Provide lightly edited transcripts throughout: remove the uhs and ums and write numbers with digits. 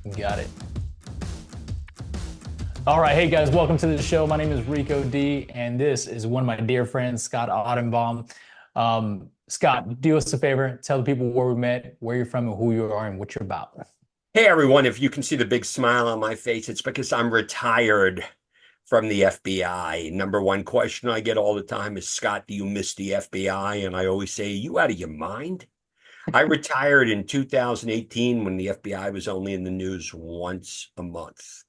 Got it. All right, hey guys, welcome to the show. My name is Rico D, and this is one of my dear friends, Scott Ottenbaum. Scott, do us a favor, tell the people where we met, where you're from, and who you are, and what you're about. Hey everyone, if you can see the big smile on my face, it's because I'm retired from the FBI. Number one question I get all the time is, Scott, do you miss the FBI? And I always say, you out of your mind? I retired in 2018 when the FBI was only in the news once a month.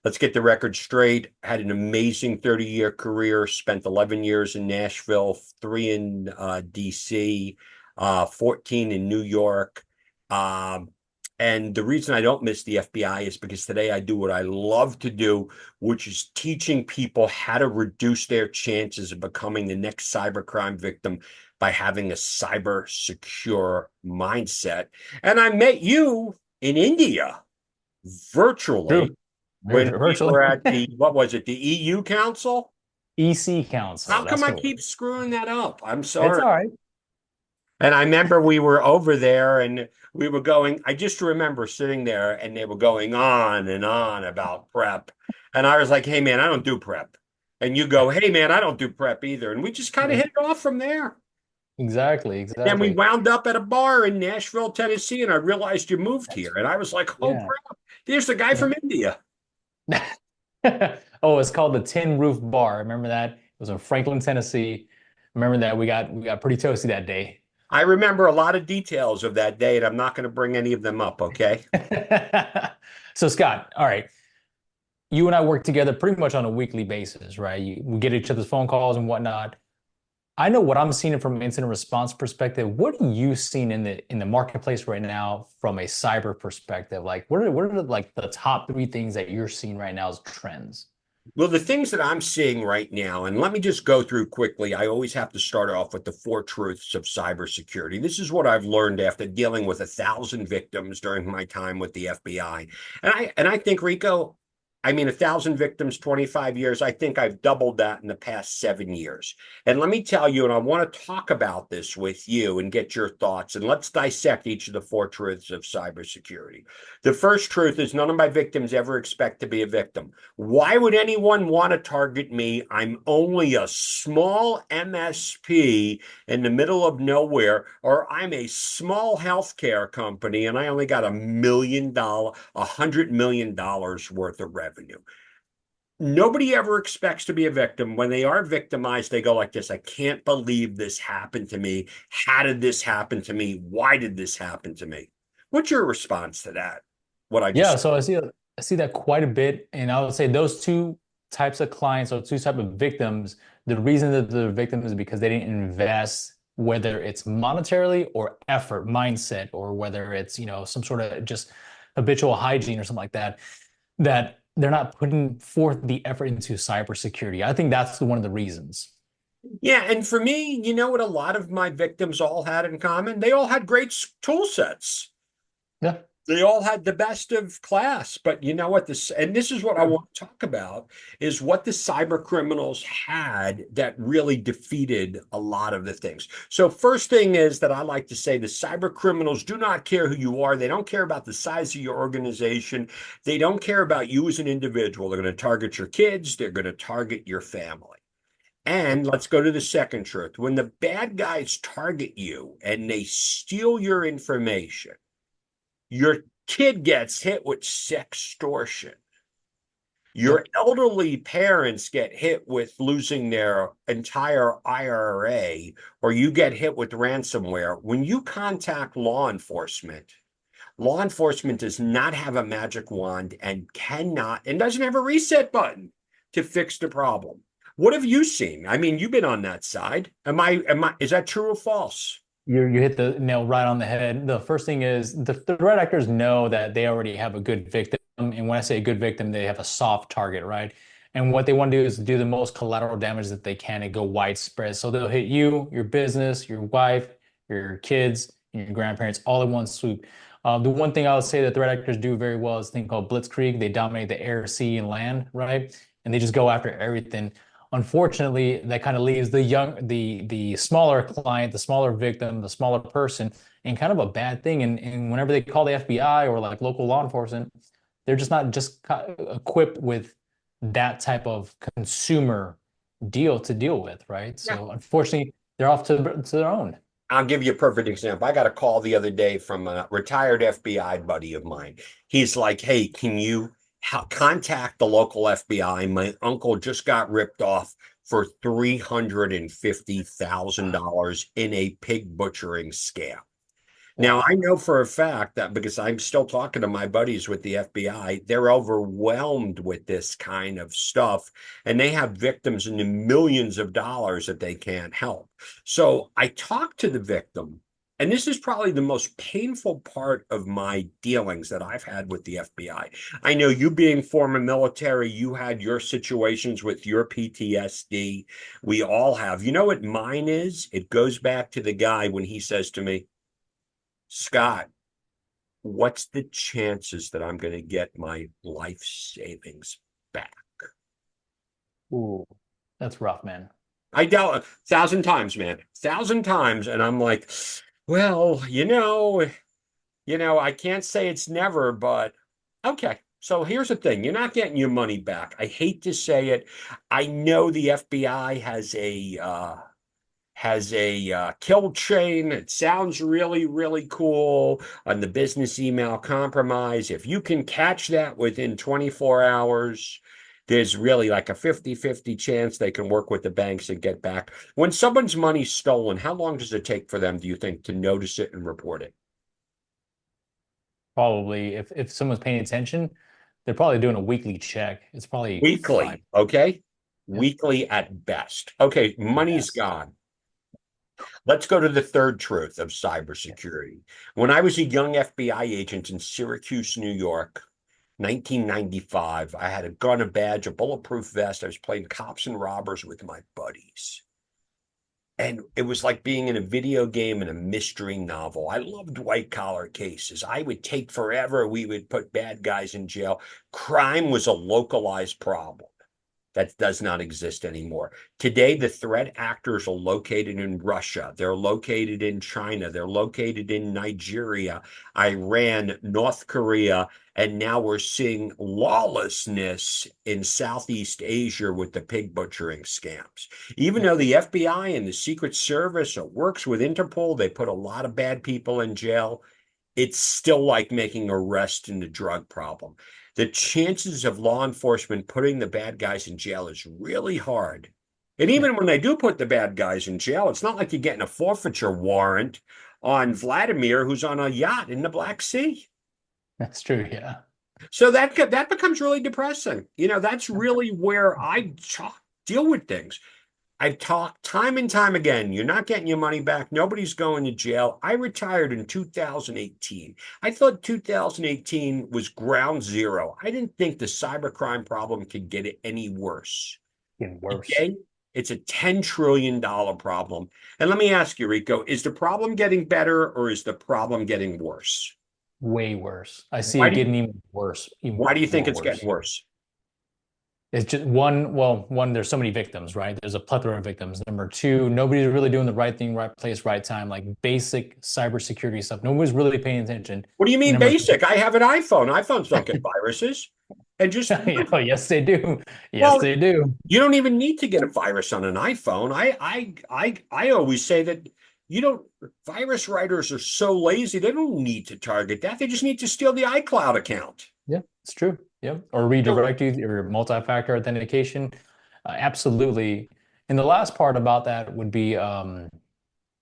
Let's get the record straight. Had an amazing 30-year career, spent 11 years in Nashville, 3 in DC, 14 in New York. Um, and the reason I don't miss the FBI is because today I do what I love to do, which is teaching people how to reduce their chances of becoming the next cybercrime victim by having a cyber secure mindset. And I met you in India virtually True. when we Virtually. were at the, what was it, the EU Council? EC Council, How come that's I what it was. keep screwing that up? I'm It's sorry. all right. And I remember we were over there and we were going, I just remember sitting there and they were going on and on about prep. And I was like, hey, man, I don't do prep. And you go, hey, man, I don't do prep either. And we just kind of hit it off from there. Exactly, Then we exactly. wound up at a bar in Nashville, Tennessee, and I realized you moved here. That's And I was like, oh, yeah. crap, there's the guy from India. Oh, it's called the Tin Roof Bar. Remember that? It was in Franklin, Tennessee. Remember that we got pretty toasty that day. I remember a lot of details of that day, and I'm not going to bring any of them up, okay? So Scott, all right, you and I work together pretty much on a weekly basis, right? We get each other's phone calls and whatnot. I know what I'm seeing from an incident response perspective. What are you seeing in the marketplace right now from a cyber perspective? Like, what are like the top three things that you're seeing right now as trends? Well, the things that I'm seeing right now, and let me just go through quickly. I always have to start off with the four truths of cybersecurity. This is what I've learned after dealing with 1,000 victims during my time with the FBI. And I think, Rico, I mean, 1,000 victims, 25 years. I think I've doubled that in the past 7 years. And let me tell you, and I want to talk about this with you and get your thoughts. And let's dissect each of the four truths of cybersecurity. The first truth is none of my victims ever expect to be a victim. Why would anyone want to target me? I'm only a small MSP in the middle of nowhere, or I'm a small healthcare company and I only got $100 million worth of revenue. Nobody ever expects to be a victim. When they are victimized, they go like this: I can't believe this happened to me. How did this happen to me? Why did this happen to me? What's your response to that? What I Yeah, just so I see that quite a bit, and I would say those two types of clients or two type of victims, the reason that they're victims is because they didn't invest, whether it's monetarily or effort, mindset, or whether it's, some sort of just habitual hygiene or something like that, that they're not putting forth the effort into cybersecurity. I think that's one of the reasons. Yeah, and for me, you know what a lot of my victims all had in common? They all had great tool sets. Yeah. They all had the best of class, but you know what this, and this is what I want to talk about, is what the cyber criminals had that really defeated a lot of the things. So first thing is that I like to say the cyber criminals do not care who you are. They don't care about the size of your organization. They don't care about you as an individual. They're going to target your kids. They're going to target your family. And let's go to the second truth. When the bad guys target you and they steal your information, your kid gets hit with sextortion. Your Yep. elderly parents get hit with losing their entire IRA, or you get hit with ransomware. When you contact law enforcement does not have a magic wand and cannot and doesn't have a reset button to fix the problem. What have you seen? I mean, you've been on that side. Is that true or false? You hit the nail right on the head. The first thing is the threat actors know that they already have a good victim. And when I say a good victim, they have a soft target, right? And what they want to do is do the most collateral damage that they can and go widespread. So they'll hit you, your business, your wife, your kids, and your grandparents all in one swoop. The one thing I would say that threat actors do very well is a thing called blitzkrieg. They dominate the air, sea, and land, right? And they just go after everything. Unfortunately, that kind of leaves the smaller client, the smaller victim, the smaller person and kind of a bad thing. And whenever they call the FBI or like local law enforcement, they're just not just equipped with that type of consumer deal to deal with, right? Yeah. So unfortunately, they're off to their own. I'll give you a perfect example. I got a call the other day from a retired FBI buddy of mine. He's like, "Hey, can you contact the local FBI? My uncle just got ripped off for $350,000 in a pig butchering scam." Now, I Wow. know for a fact that because I'm still talking to my buddies with the FBI, they're overwhelmed with this kind of stuff, and they have victims in the millions of dollars that they can't help. So I talked to the victim, and this is probably the most painful part of my dealings that I've had with the FBI. I know you being former military, you had your situations with your PTSD. We all have. You know what mine is? It goes back to the guy when he says to me, "Scott, what's the chances that I'm going to get my life savings back?" Ooh, that's rough, man. I doubt 1,000 times, man, 1,000 times. And I'm like, well, I can't say it's never, but okay. So here's the thing. You're not getting your money back. I hate to say it. I know the FBI has a kill chain. It sounds really, really cool on the business email compromise. If you can catch that within 24 hours, there's really like a 50-50 chance they can work with the banks and get back. When someone's money's stolen, how long does it take for them, do you think, to notice it and report it? Probably if someone's paying attention, they're probably doing a weekly check. It's probably five. Weekly, okay? Yep. Weekly at best. Okay, money's Yes. gone. Let's go to the third truth of cybersecurity. When I was a young FBI agent in Syracuse, New York, 1995, I had a gun, a badge, a bulletproof vest. I was playing cops and robbers with my buddies. And it was like being in a video game and a mystery novel. I loved white collar cases. I would take forever. We would put bad guys in jail. Crime was a localized problem that does not exist anymore. Today, the threat actors are located in Russia. They're located in China. They're located in Nigeria, Iran, North Korea, and now we're seeing lawlessness in Southeast Asia with the pig butchering scams. Even though the FBI and the Secret Service works with Interpol, they put a lot of bad people in jail. It's still like making arrests in the drug problem. The chances of law enforcement putting the bad guys in jail is really hard. And Yeah, even when they do put the bad guys in jail, it's not like you're getting a forfeiture warrant on Vladimir, who's on a yacht in the Black Sea. that's true. Yeah. So that becomes really depressing. That's really where I deal with things. I've talked time and time again. You're not getting your money back. Nobody's going to jail. I retired in 2018. I thought 2018 was ground zero. I didn't think the cybercrime problem could get it any worse. Getting worse. Today, it's a $10 trillion problem. And let me ask you, Rico, is the problem getting better or is the problem getting worse? Way worse. I see Why it do you, getting even worse, even why do you think more it's getting worse. worse? It's just one, there's so many victims, right? There's a plethora of victims. Number two, nobody's really doing the right thing, right place, right time, like basic cybersecurity stuff. Nobody's really paying attention. What do you And mean number basic? I have an iPhone. iPhones don't get viruses. And just three, oh, yes, they do. Yes, well, they do. you don't even need to get a virus on an iPhone. I always say that you don't virus writers are so lazy, they don't need to target that. They just need to steal the iCloud account. Yeah, it's true. Yeah. Or So redirect you or multi-factor authentication. Absolutely. And the last part about that would be, you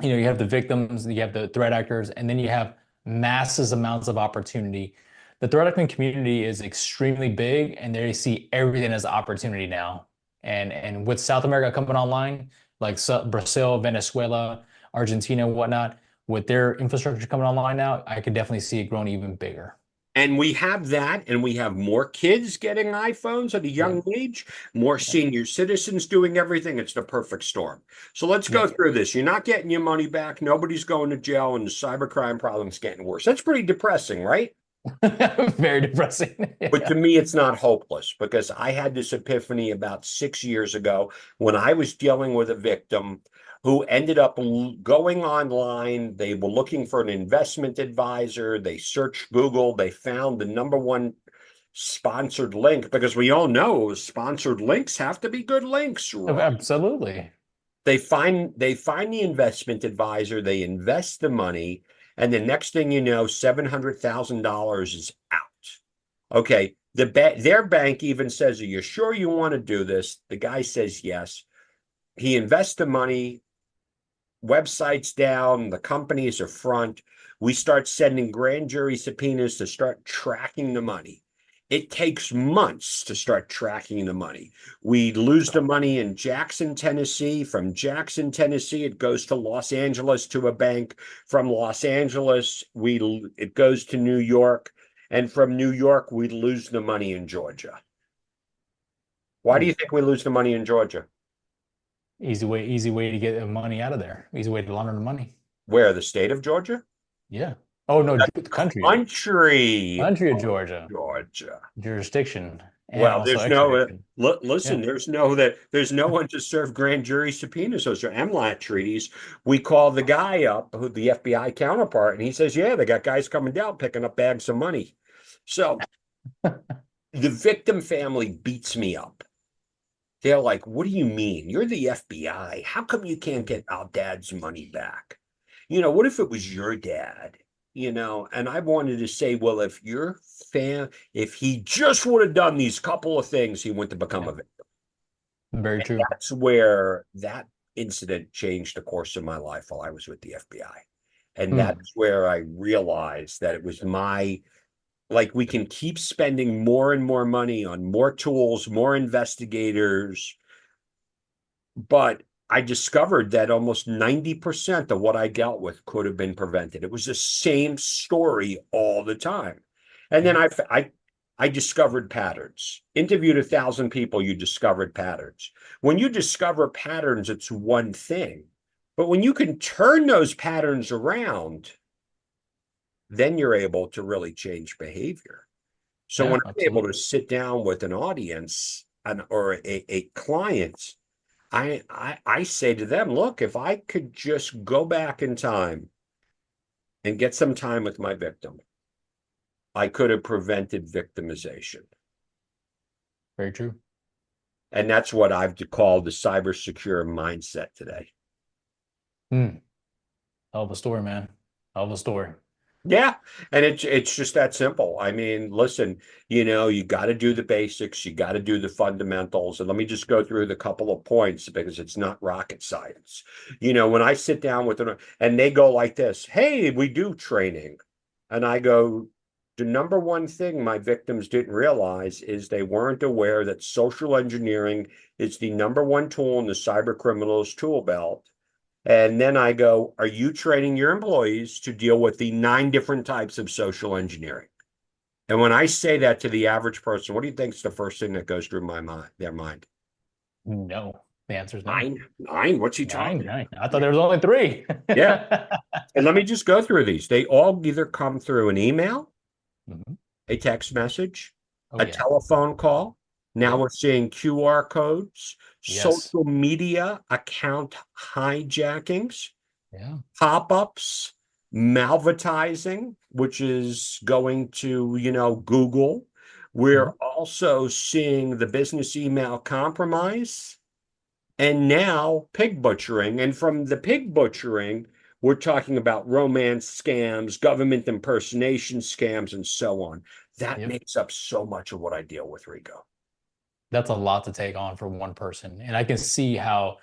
have the victims, you have the threat actors, and then you have massive amounts of opportunity. The threat acting community is extremely big, and they see everything as opportunity now. And with South America coming online, like Brazil, Venezuela, Argentina, whatnot, with their infrastructure coming online now, I could definitely see it growing even bigger. and we have that, and we have more kids getting iPhones at a Yeah. young age, more senior citizens doing everything. It's the perfect storm. So let's go Yep. through this. You're not getting your money back, nobody's going to jail, and the cybercrime problem's getting worse. That's pretty depressing, right? Very depressing. But Yeah. to me, it's not hopeless because I had this epiphany about 6 years ago when I was dealing with a victim. who ended up going online. They were looking for an investment advisor. They searched Google. They found the number one sponsored link, because we all know sponsored links have to be good links, right? Absolutely. They find the investment advisor, they invest the money, and the next thing you know, $700,000 is out. Okay, their bank even says, "Are you sure you want to do this?" The guy says yes. He invests the money, websites down, the companies are front. We start sending grand jury subpoenas to start tracking the money. It takes months to start tracking the money. We lose the money in Jackson, Tennessee. From Jackson, Tennessee, it goes to Los Angeles to a bank. From Los Angeles, it goes to New York. And from New York, we lose the money in Georgia. Why do you think we lose the money in Georgia? Easy way to get the money out of there. Easy way to launder the money. Where? The state of Georgia? Yeah. Oh no, The the country. country Country of of Georgia. Georgia. Jurisdiction and Well, also there's no extradition. listen. Yeah. There's no one to serve grand jury subpoenas. Those are MLAT treaties. We call the guy up, who the FBI counterpart, and he says, "Yeah, they got guys coming down picking up bags of money." So the victim family beats me up. They're like, "What do you mean? You're the FBI. How come you can't get our dad's money back? What if it was your dad?" And I wanted to say, well, if he just would have done these couple of things, he wouldn't have become a Yeah. victim. Very And true. that's where that incident changed the course of my life while I was with the FBI. And Hmm. that's where I realized that it was like, we can keep spending more and more money on more tools, more investigators, but I discovered that almost 90% of what I dealt with could have been prevented. It was the same story all the time. And then Yeah. I discovered patterns. Interviewed 1,000 people, you discovered patterns. When you discover patterns, it's one thing. But when you can turn those patterns around, then you're able to really change behavior. So Yeah, when I'm able to absolutely. sit down with an audience or a client, I say to them, look, if I could just go back in time and get some time with my victim, I could have prevented victimization. Very true. And that's what I've called the cyber secure mindset today. Hmm. Hell of a story, man. Hell of a story. Yeah, and it's just that simple. I mean, listen, you got to do the basics, you got to do the fundamentals. And let me just go through the couple of points, because it's not rocket science. When I sit down with them and they go like this, "Hey, we do training." And I go, the number one thing my victims didn't realize is they weren't aware that social engineering is the number one tool in the cyber criminals tool belt. And then I go, are you training your employees to deal with the 9 different types of social engineering? And when I say that to the average person, what do you think is the first thing that goes through their mind? No. The answer is no. Nine? Nine? What's he Nine, talking nine. I thought about? there was only three. Yeah. And let me just go through these. They all either come through an email, Mhm. a text message, Oh a yeah. telephone call. Now Yep. we're seeing QR codes, Yes. social media account hijackings, Yeah. pop-ups, malvertising, which is going to, Google. We're Mhm. also seeing the business email compromise, and now pig butchering. And from the pig butchering, we're talking about romance scams, government impersonation scams, and so on. That Yep. makes up so much of what I deal with, Rico. That's a lot to take on for one person. And I can see how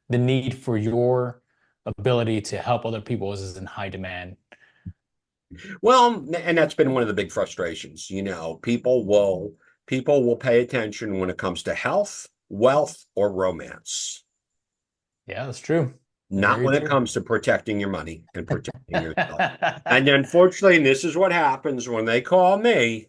the need for your ability to help other people is in high demand. Well, and that's been one of the big frustrations. People will pay attention when it comes to health, wealth, or romance, Yeah, that's true. not Very when it true. comes to protecting your money and protecting yourself. And unfortunately, this is what happens when they call me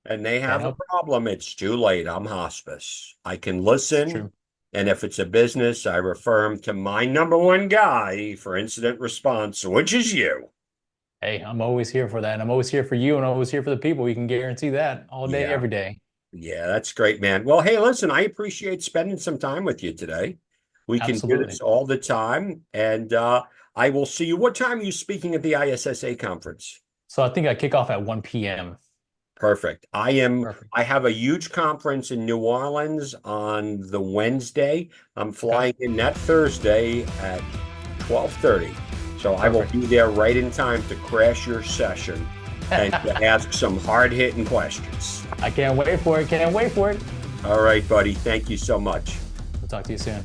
and they Can't have a help. problem. It's too late. I'm hospice. I can It's listen. true. And if it's a business, I refer them to my number one guy for incident response, which is you. Hey, I'm always here for that. And I'm always here for you and I'm always here for the people. We can guarantee that all day, Yeah. every day. Yeah, that's great, man. Well, hey, listen, I appreciate spending some time with you today. We can do Absolutely. this all the time. And I will see you. What time are you speaking at the ISSA conference? So I think I kick off at 1 p.m. Perfect. Perfect. I have a huge conference in New Orleans on the Wednesday. I'm Okay. flying in that Thursday at 12:30. So I will Perfect. be there right in time to crash your session and to ask some hard-hitting questions. I can't wait for it. Can't wait for it. All right, buddy. Thank you so much. We'll talk to you soon.